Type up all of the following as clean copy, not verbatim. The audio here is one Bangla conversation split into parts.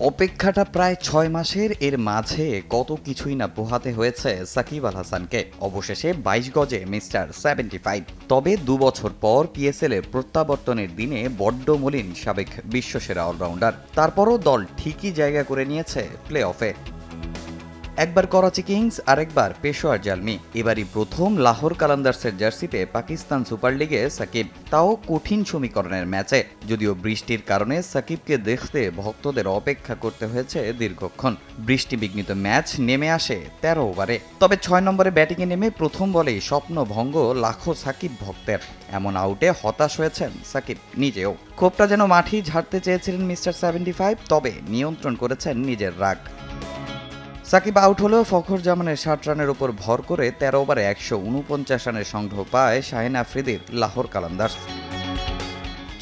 অপেক্ষাটা প্রায় ৬ মাসের, এর মাঝে কত কিছুই না পোহাতে হয়েছে সাকিব আল হাসানকে। অবশেষে ২২ গজে মিস্টার ৭৫। তবে ২ বছর পর পিএসএল এ প্রত্যাবর্তনের দিনে বড্ড মলিন সাবেক বিশ্বসেরা অলরাউন্ডার। তারপরও দল ঠিকই জায়গা করে নিয়েছে প্লে অফে। একবার করাচি কিংস, আরেকবার পেশোয়ার জালমি। এবারই প্রথম লাহোর কালান্দার্সের জার্সিতে পাকিস্তান সুপার লিগে সাকিব, তাও কঠিন সমীকরণের ম্যাচে। যদিও বৃষ্টির কারণে সাকিবকে দেখতে ভক্তদের অপেক্ষা করতে হয়েছে দীর্ঘক্ষণ। বৃষ্টিবিঘ্নিত ম্যাচ নেমে আসে ১৩ ওভারে। তবে ৬ নম্বরে ব্যাটিংয়ে নেমে প্রথম বলেই স্বপ্নভঙ্গ লাখো সাকিব ভক্তের। এমন আউটে হতাশ হয়েছেন সাকিব নিজেও। ক্ষোভটা যেন মাঠেই ঝাড়তে চেয়েছিলেন মিস্টার ৭৫, তবে নিয়ন্ত্রণ করেছেন নিজের রাগ। সাকিব আউট হলেও ফখর জামানের ৬০ রানের উপর ভর করে ১৩ ওভারে ১৪৯ রানের সংগ্রহ পায় শাহিন আফ্রিদির লাহোর কালান্দার্স।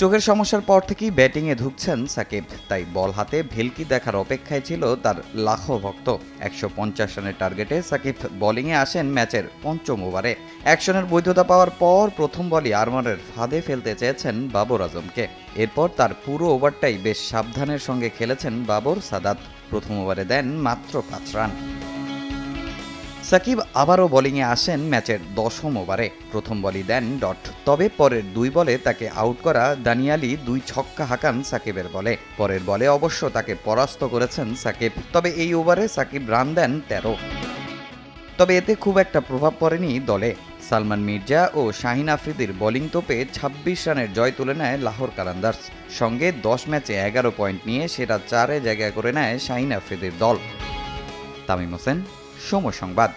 চোখের সমস্যার পর থেকেই ব্যাটিংয়ে ঢুকছেন সাকিব, তাই বল হাতে ভেলকি দেখার অপেক্ষায় ছিল তার লাখো ভক্ত। ১৫০ রানের টার্গেটে সাকিব বোলিংয়ে আসেন ম্যাচের পঞ্চম ওভারে। অ্যাকশনের বৈধতা পাওয়ার পর প্রথম বলই আরমারের ফাঁদে ফেলতে চেয়েছেন বাবর আজমকে। এরপর তার পুরো ওভারটাই বেশ সাবধানের সঙ্গে খেলেছেন বাবর সাদাত। প্রথম ওভারে দেন মাত্র ৫ রান। সাকিব আবারও বোলিংয়ে আসেন ম্যাচের ১০ম ওভারে। প্রথম বলই দেন ডট। তবে পরের ২ বলে তাকে আউট করা দানিয়ালি ২ ছক্কা হাঁকান সাকিবের বলে। পরের বলে অবশ্য তাকে পরাস্ত করেছেন সাকিব। তবে এই ওভারে সাকিব রান দেন ১৩। তবে এতে খুব একটা প্রভাব পড়েনি দলে। সালমান মির্জা ও শাহিন আফ্রিদির বোলিং তোপে ২৬ রানের জয় তুলে নেয় লাহোর কালান্দার্স। সঙ্গে ১০ ম্যাচে ১১ পয়েন্ট নিয়ে সেরা ৪-এ জায়গা করে নেয় শাহিন আফ্রিদির দল। তামিম হোসেন, সময় সংবাদ।